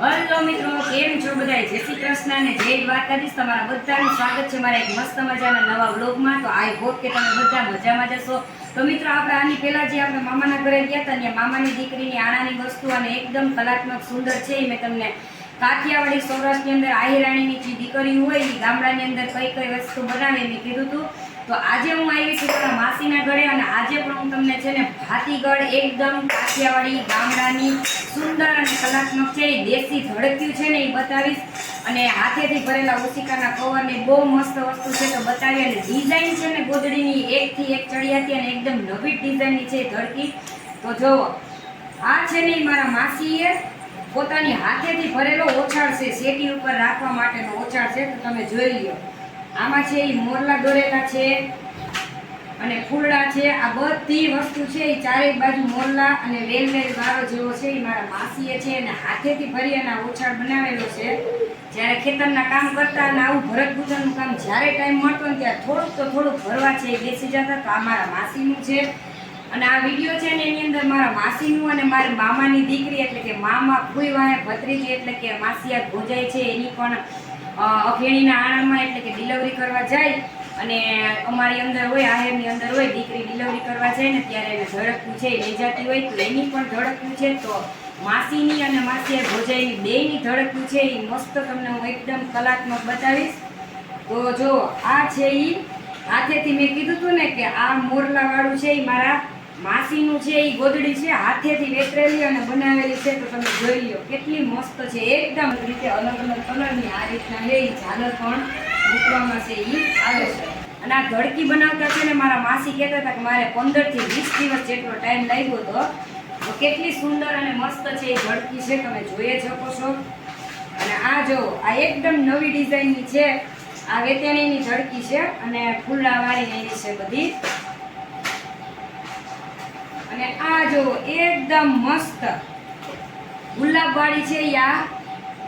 Hello મિત્રો, કેમ છો બધા? જય શ્રી કૃષ્ણ અને જય દ્વારકાધીશ. તમારા બધાનું સ્વાગત છે મારા એક મસ્ત મજાના નવા વ્લોગમાં. તો આઈ હોપ કે તમે બધા મજામાં જશો. તો મિત્રો, આપણે આની પહેલા જે આપણે મામાના ઘરે ગયા હતા ત્યાં મામાની દીકરીની આણાની વસ્તુ અને એકદમ કલાત્મક સુંદર છે એ મેં તમને કાઠિયાવાડી સૌરાષ્ટ્રની અંદર આહિરાણીની જે દીકરી હોય એ ગામડાની અંદર કઈ કઈ વસ્તુ બનાવે મેં કીધું હતું. તો આજે હું આવી છું મારા માસીના ઘરે અને આજે પણ હું તમને છે ને ભાતીગળ એકદમ કાઠિયાવાડી ગામડાની સુંદર અને કલાત્મક છે એ દેશી ધડક્યું છે ને એ બતાવીશ. અને હાથેથી ભરેલા ઓશિકાના કવરની બહુ મસ્ત વસ્તુ છે તો બતાવી. અને ડિઝાઇન છે ને ગોદડીની એકથી એક ચડિયાતી અને એકદમ નવી ડિઝાઇનની છે ધડકી. તો જુઓ, આ છે ને મારા માસીએ પોતાની હાથેથી ભરેલો ઓછાળ છે, શેટી ઉપર રાખવા માટેનો ઓછાળ છે. તો તમે જોઈ લો, આમાં છે એ મોરલા દોરેલા છે અને ફૂલડા છે. આ બધી વસ્તુ છે એ ચારેય બાજુ મોરલા અને વેલવેલ વાળો જેવો છે એ મારા માસીએ છે અને હાથેથી ભરી અને આ ઓછાળ બનાવેલો છે. જ્યારે ખેતરના કામ કરતા અને આવું ભરત પૂજનનું કામ જ્યારે ટાઈમ મળતો ને ત્યારે થોડુંક ભરવા છે એ બેસી જતા. તો આ મારા માસીનું છે અને આ વિડીયો છે ને એની અંદર મારા માસીનું અને મારી મામાની દીકરી એટલે કે મામા ફૂઈ વાહે ભત્રીજી એટલે કે માસિયાત ભોજાઈ છે એની પણ અભેણીના આણામાં એટલે કે ડિલિવરી કરવા જાય અને અમારી અંદર હોય, આહેરની અંદર હોય, દીકરી ડિલિવરી કરવા જાય ને ત્યારે એને ધડકવું છે લઈ જતી હોય તો એની પણ ધડકવું છે. તો માસીની અને માસિયાત ભોજાઈની બેયની ધડકવું છે એ મસ્ત તમને હું એકદમ કલાત્મક બતાવીશ. તો જો આ છે એ હાથેથી મેં કીધું હતું ને કે આ મોરલાવાળું છે એ મારા માસીનું છે એ ગોદડી છે હાથેથી વેતરેલી અને બનાવેલી છે. તો તમે જોઈ લો કેટલી મસ્ત છે, એકદમ રીતે અલગ અલગ કલરની આ રીતના છે એ ઝાલર પણ મૂકવામાં છે એ આવે છે. અને આ ધડકી બનાવતા છે ને મારા માસી કહેતા હતા કે મારે 15 થી 20 દિવસ જેટલો ટાઈમ લાગ્યો હતો. તો કેટલી સુંદર અને મસ્ત છે એ ધડકી છે, તમે જોઈ શકો છો. અને આ જો આ એકદમ નવી ડિઝાઇનની છે, આ વેતેણીની ધડકી છે અને ફૂલડાવાળી એની છે બધી. અને આ જો એકદમ મસ્ત ગુલાબવાળી છે, આ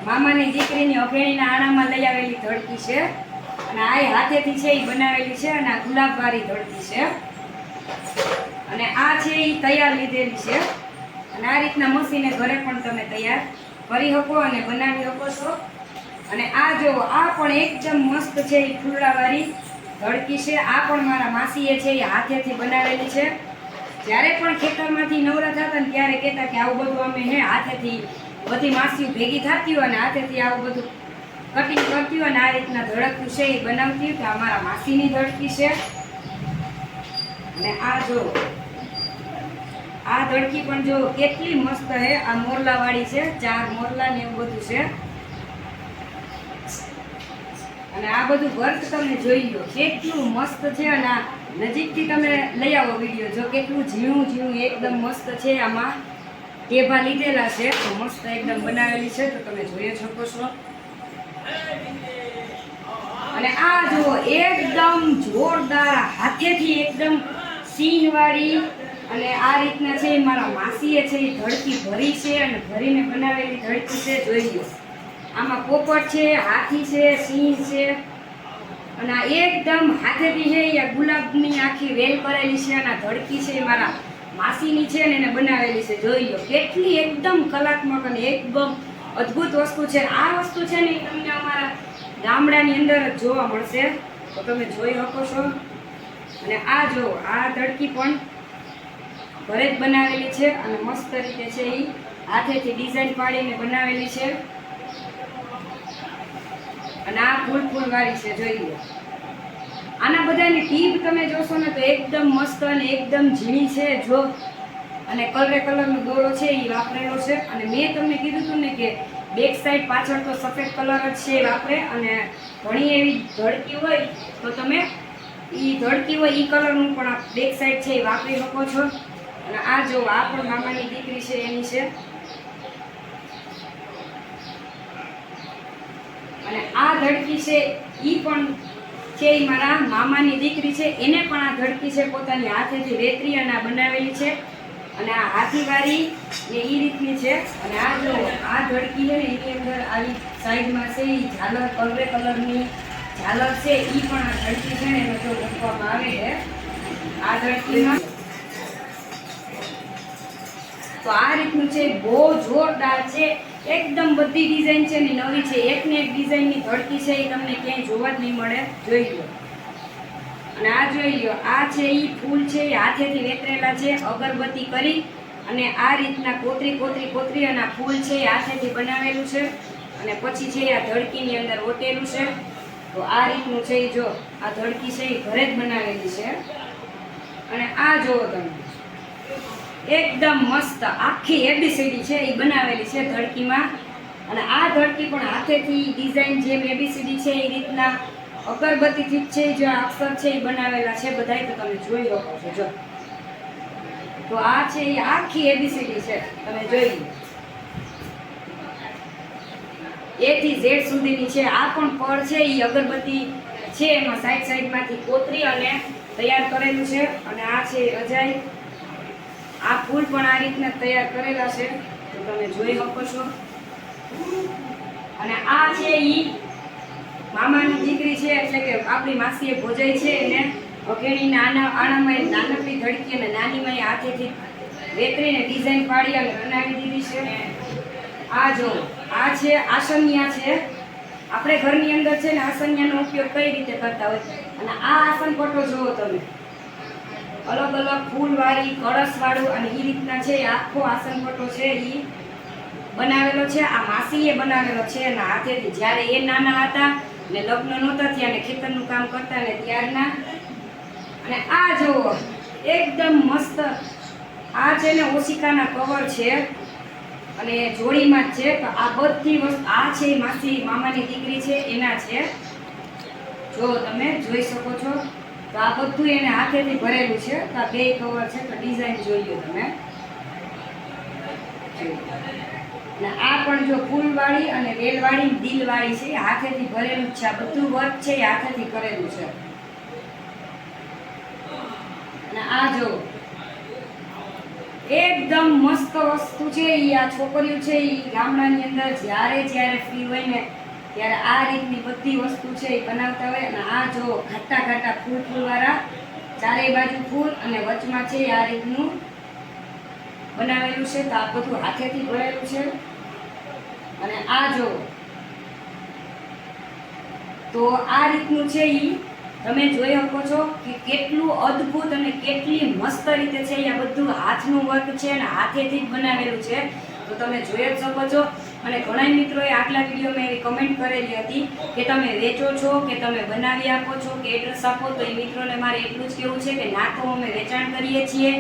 મામાની દીકરીની અભેણીના આણામાં લઈ આવેલી ધડકી છે. અને આ હાથેથી છે એ બનાવેલી છે અને આ ગુલાબવાળી ધડકી છે. અને આ છે એ તૈયાર લીધેલી છે અને આ રીતના મશીને ઘરે પણ તમે તૈયાર કરી શકો અને બનાવી શકો છો. અને આ જો આ પણ એકદમ મસ્ત છે એ ફૂલડાવાળી ધડકી છે. આ પણ મારા માસીએ છે એ હાથેથી બનાવેલી છે. જ્યારે પણ ખેતરમાંથી નવરા થતા ને ત્યારે કહેતા કે આવું બધું અમે હાથેથી બધી માસીઓ ભેગી થતી હોય અને હાથેથી આવું બધું કટિંગ કરતી હોય અને આ રીતના ધડકતું છે એ બનાવતી હોય. તો આ મારા માસીની ધડકી છે. અને આ જો આ ધડકી પણ જો કેટલી મસ્ત છે, આ મોરલાવાળી છે, 4 મોરલા ને એવું બધું છે. અને આ બધું વર્ક તમે જોઈ લો કેટલું મસ્ત છે. અને આ નજીકથી તમે લઈ આવો વિડીયો, જો કેટલું ઝીણું એકદમ મસ્ત છે. આમાં ટેભા લીધેલા છે તો મસ્ત એકદમ બનાવેલી છે. તો તમે જોઈ શકો છો. અને આ જુઓ એકદમ જોરદાર હાથેથી એકદમ સિંહવાળી અને આ રીતના છે મારા માસીએ છે એ ધડકી ભરી છે અને ભરીને બનાવેલી ધડકી છે. જોઈ લો, આમાં પોપટ છે, હાથી છે, સિંહ છે અને આ એકદમ હાથેથી છે એ ગુલાબની આખી વેલ કરેલી છે અને આ ધડકી છે મારા માસીની છે ને એને બનાવેલી છે. જોઈ લો કેટલી એકદમ કલાત્મક અને એકદમ અદ્ભુત વસ્તુ છે. આ વસ્તુ છે ને એ તમને અમારા ગામડાની અંદર જ જોવા મળશે. તો તમે જોઈ શકો છો. અને આ જો આ ધડકી પણ ઘરે જ બનાવેલી છે અને મસ્ત રીતે છે એ હાથેથી ડિઝાઇન પાડીને બનાવેલી છે. અને આ ફૂલવાળી છે. જોઈ લો, આના બધાની ટીપ તમે જોશો ને તો એકદમ મસ્ત અને એકદમ ઝીણી છે. જો અને કલરનો દોરો છે એ વાપરેલો છે. અને મેં તમને કીધું હતું ને કે બેક સાઈડ પાછળ તો સફેદ કલર જ છે વાપરે. અને ઘણી એવી ધડકી હોય તો તમે એ ધડકી હોય એ કલરનું પણ બેક સાઈડ છે એ વાપરી શકો છો. અને આ જો આ પણ મામાની દીકરી છે એની છે. અને આ ધડકી છે એ પણ છે એ મારા મામાની દીકરી છે, એને પણ આ ધડકી છે પોતાની હાથેથી વેતરી અને આ બનાવેલી છે. અને આ હાથીવાળી ને એ રીતની છે. અને આ જો આ ધડકી છે ને એની અંદર આવી સાઈડમાં છે એ ઝાલર કલરની ઝાલર છે એ પણ આ ધડકી છે ને એનો જો મૂકવામાં આવે છે આ ધડકીમાં. તો આ રીતનું છે, બહુ જોરદાર છે. એકદમ બધી ડિઝાઇન છે ને નવી છે, એકને એક ડિઝાઇનની ધડકી છે એ તમને ક્યાંય જોવા જ નહીં મળે. જોઈ લો. અને આ જોઈ લો, આ છે એ ફૂલ છે એ હાથેથી વેતરેલા છે, અગરબત્તી કરી અને આ રીતના કોતરી અને આ ફૂલ છે એ હાથેથી બનાવેલું છે. અને પછી છે આ ધડકીની અંદર ઓટેલું છે. તો આ રીતનું છે એ જો આ ધડકી છે એ ઘરે જ બનાવેલી છે. અને આ જુઓ તમે, એકદમ મસ્ત આખી એબીસીડી છે એ બનાવેલી છે ધડકીમાં. અને આ ધડકી પણ હાથેથી ડિઝાઇન જેમ એબીસીડી છે એ રીતના અગરબત્તીથી જ છે જે અક્ષર છે એ બનાવેલા છે બધાય. તો તમે જોઈ શકો છો. જો તો આ છે એ આખી એબીસીડી છે, તમે જોઈ લો. A થી Z સુધીની છે. આ પણ પડ છે એ અગરબત્તી છે, એમાં સાઈડમાંથી કોતરી અને તૈયાર કરેલું છે. અને આ છે અજાઈ, આ ફૂલ પણ આ રીતના તૈયાર કરેલા છે, તો તમે જોઈ શકો છો. અને આ છે ઈ મામાની દીકરી છે, એટલે કે આપણી માસીએ ભોજાઈ છે એને અઘેણીને આણામાં નાનકડી ધડકી અને નાનીમાં હાથેથી વેતરીને ડિઝાઇન પાડી અને બનાવી દીધી છે. આ જો આ છે આસનિયા છે. આપણે ઘરની અંદર છે ને આસનિયાનો ઉપયોગ કઈ રીતે કરતા હોય. અને આ આસન પટ્ટો જુઓ તમે, અલગ અલગ ફૂલવાળી કળશવાળું અને એ રીતના છે. આખો આસન પટ્ટો છે એ બનાવેલો છે, આ માસીએ બનાવેલો છે અને હાથેથી. જ્યારે એ નાના હતા ને લગ્ન નહોતા થયા ને ખેતરનું કામ કરતા ને ત્યારના. અને આ જુઓ એકદમ મસ્ત, આ છે ને ઓશિકાના કવર છે અને જોડીમાં જ છે. તો આ બધી વસ્તુ આ છે માસી મામાની દીકરી છે એના છે, જો તમે જોઈ શકો છો. તો આ બધું એને હાથેથી ભરેલું છે. તો આ બે કવર છે, તો ડિઝાઇન જોઈ લો તમે. અને આ પણ જો ફૂલવાળી અને વેલવાળી દિલવાળી છે, હાથેથી ભરેલું છે. આ બધું વર્ક છે એ હાથેથી કરેલું છે. અને આ જો એકદમ મસ્ત વસ્તુ છે. આ છોકરીઓ છે એ ગામડાની અંદર જ્યારે ફ્રી હોય ને ત્યારે આ રીતની બધી વસ્તુ છે એ બનાવતા હોય. અને આ જો ઘાટા ફૂલવાળા ચારેય બાજુ ફૂલ અને વચમાં છે આ રીતનું બનાવેલું છે. તો આ બધું હાથેથી ભરેલું છે. અને આ જો તો આ રીતનું છે એ તમે જોઈ શકો છો કે કેટલું અદ્ભુત અને કેટલી મસ્ત રીતે છે. આ બધું હાથનું વર્ક છે અને હાથેથી જ બનાવેલું છે, તો તમે જોઈ જ શકો છો. અને ઘણા મિત્રોએ આગલા વિડીયોમાં એવી કમેન્ટ કરેલી હતી કે તમે વેચો છો કે તમે બનાવી આપો છો કે એડ્રેસ આપો. તો એ મિત્રોને મારે એટલું જ કહેવું છે કે ના તો અમે વેચાણ કરીએ છીએ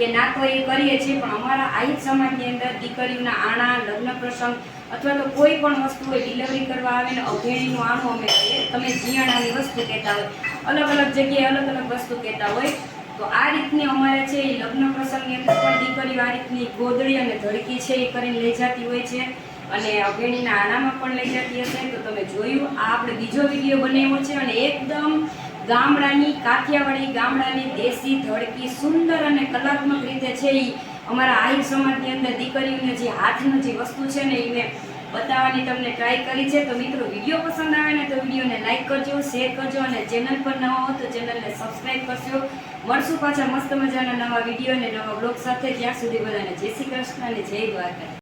કે ના તો એ કરીએ છીએ, પણ અમારા આહિર સમાજની અંદર દીકરીઓના આણા, લગ્ન પ્રસંગ અથવા તો કોઈ પણ વસ્તુ હોય ડિલિવરી કરવા આવે ને અઘેણીનું આણું અમે કહીએ, તમે જીયાણાની વસ્તુ કહેતા હોય, અલગ અલગ જગ્યાએ અલગ અલગ વસ્તુ કહેતા હોય. તો આ રીતની અમારે છે એ લગ્ન પ્રસંગની અંદર પણ દીકરીઓ આ રીતની ગોદડી અને ધડકી છે એ કરીને લઈ જતી હોય છે. અને અઘેણીના આણામાં પણ લઈ જતી હશે. તો તમે જોયું, આ આપણે બીજો વિડીયો બનાવ્યો છે. અને એકદમ ગામડાની કાઠિયાવાડી ગામડાની દેશી ધડકી સુંદર અને કલાત્મક રીતે છે એ અમારા આહિર સમાજની અંદર દીકરીઓને જે હાથનું જે વસ્તુ છે ને એ મેં બતાવવાની તમને ટ્રાય કરી છે. તો મિત્રો વિડીયો પસંદ આવે ને તો વિડીયોને લાઈક કરજો, શેર કરજો અને ચેનલ પર નવા હો તો ચેનલને સબસ્ક્રાઈબ કરજો. મળશું પાછા મસ્ત મજાના નવા વિડીયો અને નવા બ્લોગ સાથે. ત્યાં સુધી બધાને જય શ્રી કૃષ્ણ અને જય દ્વારકા.